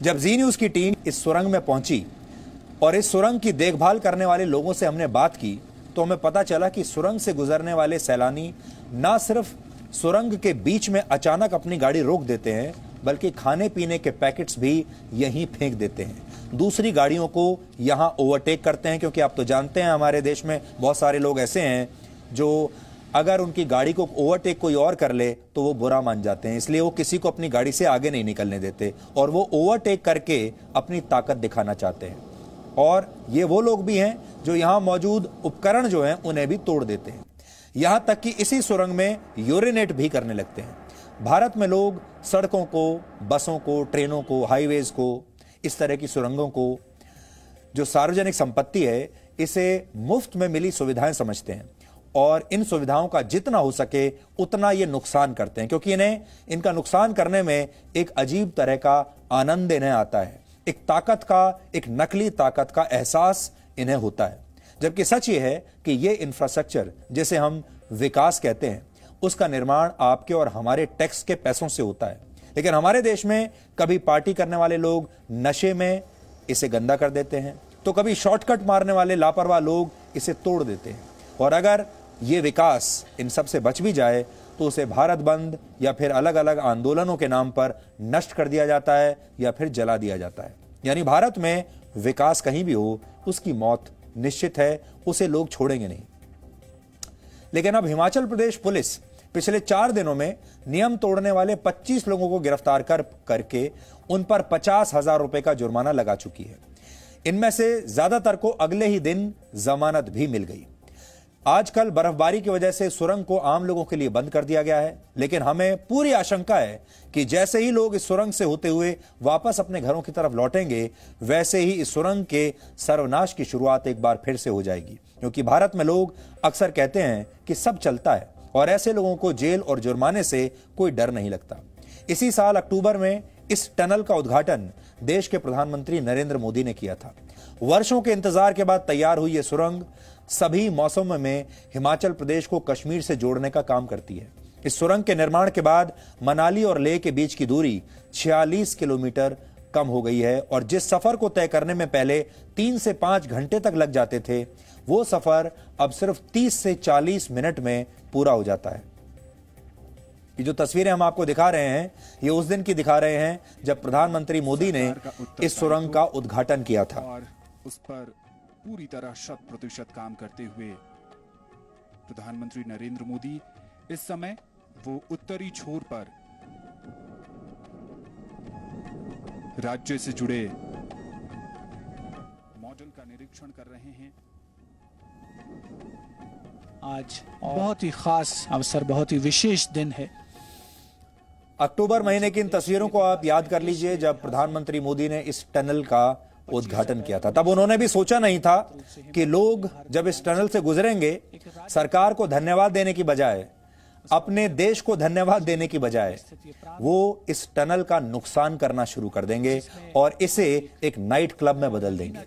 जब जी न्यूज की टीम इस सुरंग में पहुंची और इस सुरंग की देखभाल करने वाले लोगों से हमने बात की तो हमें पता चला कि सुरंग से गुजरने वाले सैलानी ना सिर्फ सुरंग के बीच में अचानक अपनी गाड़ी रोक देते हैं बल्कि खाने पीने के पैकेट्स भी यहीं फेंक देते हैं, दूसरी गाड़ियों को यहां ओवरटेक करते हैं। क्योंकि आप तो जानते हैं हमारे देश में बहुत सारे लोग ऐसे हैं जो अगर उनकी गाड़ी को ओवरटेक कोई और कर ले तो वो बुरा मान जाते हैं, इसलिए वो किसी को अपनी गाड़ी से आगे नहीं निकलने देते और वो ओवरटेक करके अपनी ताकत दिखाना चाहते हैं। और ये वो लोग भी हैं जो यहां मौजूद उपकरण जो हैं उन्हें भी तोड़ देते हैं, यहां तक कि इसी सुरंग में यूरिनेट भी करने लगते हैं। भारत में लोग सड़कों को, बसों को, ट्रेनों को, हाईवेज को, इस तरह की सुरंगों को जो सार्वजनिक संपत्ति है इसे मुफ्त में मिली सुविधाएं समझते हैं और इन सुविधाओं का जितना हो सके उतना ये नुकसान करते हैं, क्योंकि इन्हें इनका नुकसान करने में एक अजीब तरह का आनंद इन्हें आता है, एक ताकत का, एक नकली ताकत का एहसास इन्हें होता है। जबकि सच ये है कि ये इंफ्रास्ट्रक्चर जिसे हम विकास कहते हैं उसका निर्माण आपके और हमारे टैक्स के पैसों से होता है, लेकिन हमारे देश में कभी पार्टी करने वाले लोग नशे में इसे गंदा कर देते हैं तो कभी शॉर्टकट मारने वाले लापरवाह लोग इसे तोड़ देते हैं। और अगर ये विकास इन सब से बच भी जाए तो उसे भारत बंद या फिर अलग अलग आंदोलनों के नाम पर नष्ट कर दिया जाता है या फिर जला दिया जाता है। यानी भारत में विकास कहीं भी हो उसकी मौत निश्चित है, उसे लोग छोड़ेंगे नहीं। लेकिन अब हिमाचल प्रदेश पुलिस पिछले 4 दिनों में नियम तोड़ने वाले 25 लोगों को गिरफ्तार करके उन पर 50,000 रुपए का जुर्माना लगा चुकी है। इनमें से ज्यादातर को अगले ही दिन जमानत भी मिल गई। आजकल बर्फबारी की वजह से सुरंग को आम लोगों के लिए बंद कर दिया गया है, लेकिन हमें पूरी आशंका है कि जैसे ही लोग इस सुरंग से होते हुए वापस अपने घरों की तरफ लौटेंगे वैसे ही इस सुरंग के सर्वनाश की शुरुआत एक बार फिर से हो जाएगी। क्योंकि भारत में लोग अक्सर कहते हैं कि सब चलता है और ऐसे लोगों को जेल और जुर्माने से कोई डर नहीं लगता। इसी साल अक्टूबर में इस टनल का उद्घाटन देश के प्रधानमंत्री नरेंद्र मोदी ने किया था। वर्षों के इंतजार के बाद तैयार हुई यह सुरंग सभी मौसमों में हिमाचल प्रदेश को कश्मीर से जोड़ने का काम करती है। इस सुरंग के निर्माण के बाद मनाली और लेह के बीच की दूरी 46 किलोमीटर कम हो गई है और जिस सफर को तय करने में पहले 3 से 5 घंटे तक लग जाते थे वो सफर अब सिर्फ 30 से 40 मिनट में पूरा हो जाता है। ये जो तस्वीरें हम आपको दिखा रहे हैं ये उस दिन की दिखा रहे हैं जब प्रधानमंत्री मोदी ने इस सुरंग का उद्घाटन किया था। और उस पर पूरी तरह 100% काम करते हुए प्रधानमंत्री नरेंद्र मोदी इस समय वो उत्तरी छोर पर राज्य से जुड़े मॉडल का निरीक्षण कर रहे हैं। आज बहुत ही खास अवसर, बहुत ही विशेष दिन है। अक्टूबर महीने की इन तस्वीरों को आप याद कर लीजिए जब प्रधानमंत्री मोदी ने इस टनल का उद्घाटन किया था। तब उन्होंने भी सोचा नहीं था कि लोग जब इस टनल से गुजरेंगे सरकार को धन्यवाद देने की बजाय, अपने देश को धन्यवाद देने की बजाय वो इस टनल का नुकसान करना शुरू कर देंगे और इसे एक नाइट क्लब में बदल देंगे।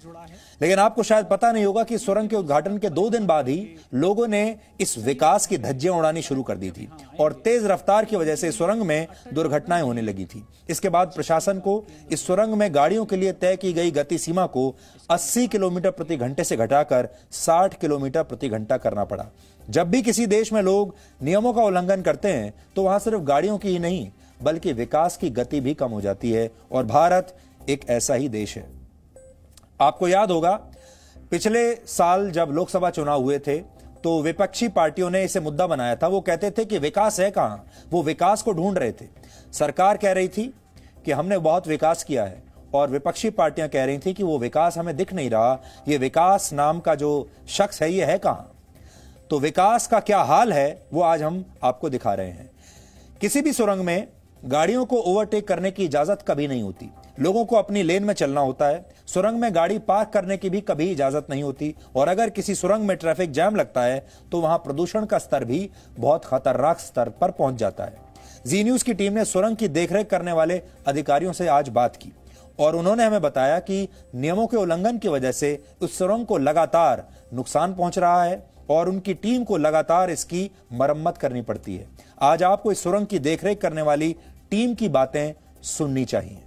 लेकिन आपको शायद पता नहीं होगा कि सुरंग के उद्घाटन के 2 दिन बाद ही लोगों ने इस विकास की धज्जियां उड़ानी शुरू कर दी थी और तेज रफ्तार की वजह से सुरंग में दुर्घटनाएं होने लगी थी। इसके बाद प्रशासन को इस सुरंग में गाड़ियों के लिए तय की गई गति सीमा को 80 किलोमीटर प्रति घंटे से घटाकर 60 किलोमीटर प्रति घंटा करना पड़ा। जब भी किसी देश में लोग नियमों का उल्लंघन करते हैं तो वहां सिर्फ गाड़ियों की ही नहीं बल्कि विकास की गति भी कम हो जाती है और भारत एक ऐसा ही देश है। आपको याद होगा पिछले साल जब लोकसभा चुनाव हुए थे तो विपक्षी पार्टियों ने इसे मुद्दा बनाया था। वो कहते थे कि विकास है कहां, वो विकास को ढूंढ रहे थे। सरकार कह रही थी कि हमने बहुत विकास किया है और विपक्षी पार्टियां कह रही थी कि वो विकास हमें दिख नहीं रहा, ये विकास नाम का जो शख्स है ये है कहां। तो विकास का क्या हाल है वो आज हम आपको दिखा रहे हैं। किसी भी सुरंग में गाड़ियों को ओवरटेक करने की इजाजत कभी नहीं होती, लोगों को अपनी लेन में चलना होता है। सुरंग में गाड़ी पार्क करने की भी कभी इजाजत नहीं होती और अगर किसी सुरंग में ट्रैफिक जैम लगता है तो वहां प्रदूषण का स्तर भी बहुत खतरनाक स्तर पर पहुंच जाता है। जी न्यूज की टीम ने सुरंग की देखरेख करने वाले अधिकारियों से आज बात की और उन्होंने हमें बताया कि नियमों के उल्लंघन की वजह से उस सुरंग को लगातार नुकसान पहुंच रहा है और उनकी टीम को लगातार इसकी मरम्मत करनी पड़ती है। आज आपको इस सुरंग की देखरेख करने वाली टीम की बातें सुननी चाहिए।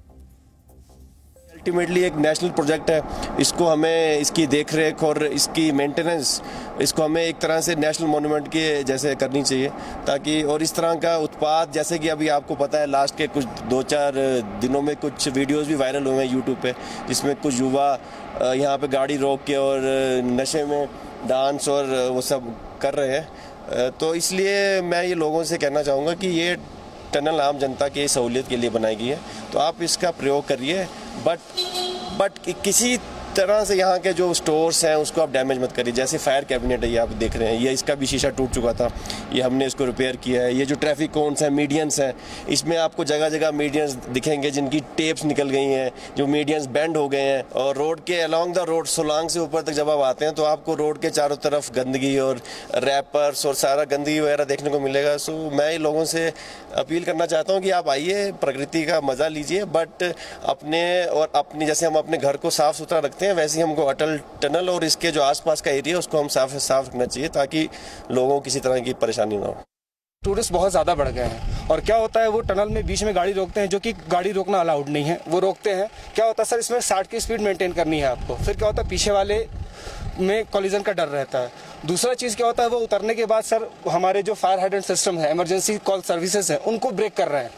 अल्टीमेटली एक नेशनल प्रोजेक्ट है, इसको हमें इसकी देखरेख और इसकी मेंटेनेंस इसको हमें एक तरह से नेशनल मॉन्यूमेंट के जैसे करनी चाहिए, ताकि और इस तरह का उत्पाद जैसे कि अभी आपको पता है लास्ट के कुछ 2-4 दिनों में कुछ वीडियोस भी वायरल हुए हैं यूट्यूब पे, जिसमें कुछ युवा यहाँ पे गाड़ी रोक के और नशे में डांस और वो सब कर रहे हैं। तो इसलिए मैं ये लोगों से कहना चाहूँगा कि ये टनल आम जनता की सहूलियत के लिए बनाई गई है, तो आप इसका प्रयोग करिए, बट किसी तरह से यहाँ के जो स्टोर्स हैं उसको आप डैमेज मत करिए। जैसे फायर कैबिनेट है, ये आप देख रहे हैं, ये इसका भी शीशा टूट चुका था, ये हमने इसको रिपेयर किया है। ये जो ट्रैफिक कोन्स हैं, मीडियंस हैं, इसमें आपको जगह जगह मीडियंस दिखेंगे जिनकी टेप्स निकल गई हैं, जो मीडियंस बेंड हो गए हैं। और रोड के अलॉन्ग द रोड सोलांग से ऊपर तक जब आप आते हैं तो आपको रोड के चारों तरफ गंदगी और रैपर्स और सारा गंदगी वगैरह देखने को मिलेगा। सो मैं ये लोगों से अपील करना चाहता हूँ कि आप आइए, प्रकृति का मज़ा लीजिए, बट अपनी जैसे हम अपने घर को साफ़ सुथरा रखते हैं वैसे ही हमको अटल टनल और इसके जो आसपास का एरिया उसको हम साफ रखना चाहिए, ताकि लोगों को किसी तरह की परेशानी ना हो। टूरिस्ट बहुत ज़्यादा बढ़ गए हैं और क्या होता है, वो टनल में बीच में गाड़ी रोकते हैं, जो कि गाड़ी रोकना अलाउड नहीं है, वो रोकते हैं। क्या होता है सर, इसमें 60 की स्पीड मेंटेन करनी है आपको, फिर क्या होता है पीछे वाले में कॉलिजन का डर रहता है। दूसरा चीज़ क्या होता है, वो उतरने के बाद सर हमारे जो फायर हाइड्रेंट सिस्टम है, इमरजेंसी कॉल सर्विसेज हैं, उनको ब्रेक कर रहे हैं,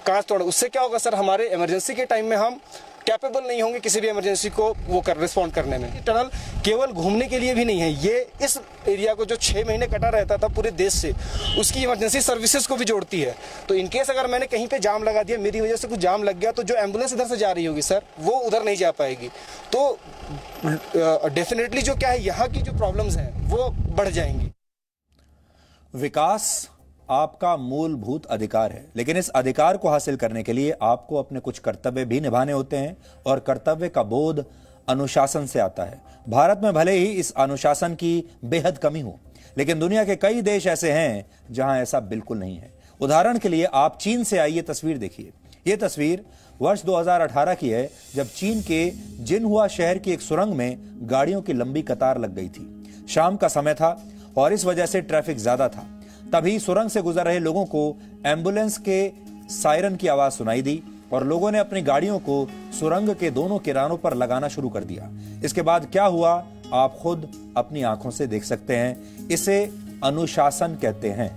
कांच तोड़। उससे क्या होगा सर, हमारे इमरजेंसी के टाइम में हम कैपेबल नहीं होंगे किसी भी इमरजेंसी को रिस्पॉन्ड करने में। टनल केवल घूमने के लिए भी नहीं है, ये इस एरिया को जो 6 महीने कटा रहता था पूरे देश से, उसकी इमरजेंसी सर्विसेज को भी जोड़ती है। तो इनकेस अगर मैंने कहीं पे जाम लगा दिया, मेरी वजह से कुछ जाम लग गया, तो जो एम्बुलेंस इधर से जा रही होगी सर, वो उधर नहीं जा पाएगी। तो डेफिनेटली जो क्या है, यहाँ की जो प्रॉब्लम्स हैं वो बढ़ जाएंगी। विकास आपका मूलभूत अधिकार है, लेकिन इस अधिकार को हासिल करने के लिए आपको अपने कुछ कर्तव्य भी निभाने होते हैं, और कर्तव्य का बोध अनुशासन से आता है। भारत में भले ही इस अनुशासन की बेहद कमी हो, लेकिन दुनिया के कई देश ऐसे हैं जहां ऐसा बिल्कुल नहीं है। उदाहरण के लिए आप चीन से आई ये तस्वीर देखिए। ये तस्वीर वर्ष 2018 की है, जब चीन के जिनहुआ शहर की एक सुरंग में गाड़ियों की लंबी कतार लग गई थी। शाम का समय था और इस वजह से ट्रैफिक ज्यादा था। तभी सुरंग से गुजर रहे लोगों को एम्बुलेंस के सायरन की आवाज सुनाई दी और लोगों ने अपनी गाड़ियों को सुरंग के दोनों किनारों पर लगाना शुरू कर दिया। इसके बाद क्या हुआ आप खुद अपनी आंखों से देख सकते हैं। इसे अनुशासन कहते हैं।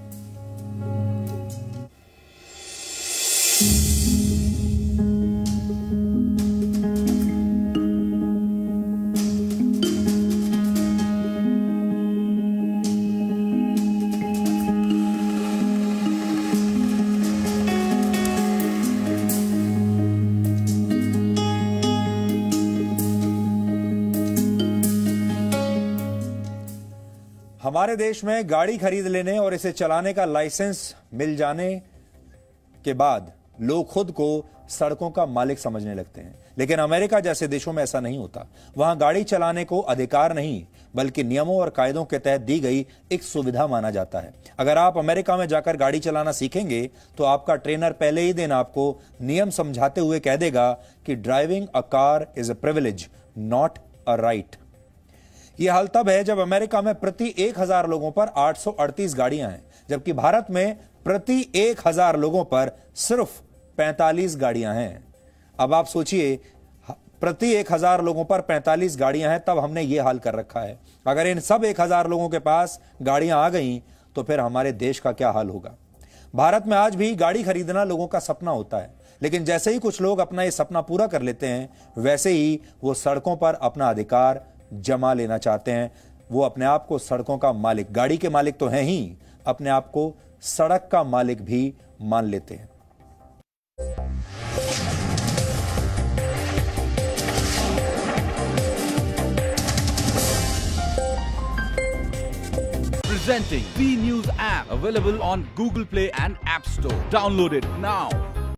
हमारे देश में गाड़ी खरीद लेने और इसे चलाने का लाइसेंस मिल जाने के बाद लोग खुद को सड़कों का मालिक समझने लगते हैं, लेकिन अमेरिका जैसे देशों में ऐसा नहीं होता। वहां गाड़ी चलाने को अधिकार नहीं बल्कि नियमों और कायदों के तहत दी गई एक सुविधा माना जाता है। अगर आप अमेरिका में जाकर गाड़ी चलाना सीखेंगे तो आपका ट्रेनर पहले ही दिन आपको नियम समझाते हुए कह देगा कि driving a car is a privilege not a right. यह हाल तब है जब अमेरिका में प्रति 1000 लोगों पर 838 गाड़ियां हैं, जबकि भारत में प्रति 1000 लोगों पर सिर्फ 45 गाड़ियां हैं। अब आप सोचिए, प्रति 1000 लोगों पर 45 गाड़ियां हैं, तब हमने यह हाल कर रखा है। अगर इन सब 1000 लोगों के पास गाड़ियां आ गईं तो फिर हमारे देश का क्या हाल होगा। भारत में आज भी गाड़ी खरीदना लोगों का सपना होता है, लेकिन जैसे ही कुछ लोग अपना यह सपना पूरा कर लेते हैं, वैसे ही वो सड़कों पर अपना अधिकार जमा लेना चाहते हैं। वो अपने आप को सड़कों का मालिक, गाड़ी के मालिक तो हैं ही, अपने आप को सड़क का मालिक भी मान लेते हैं। Presenting B News app, available on Google Play and App Store. Download it now.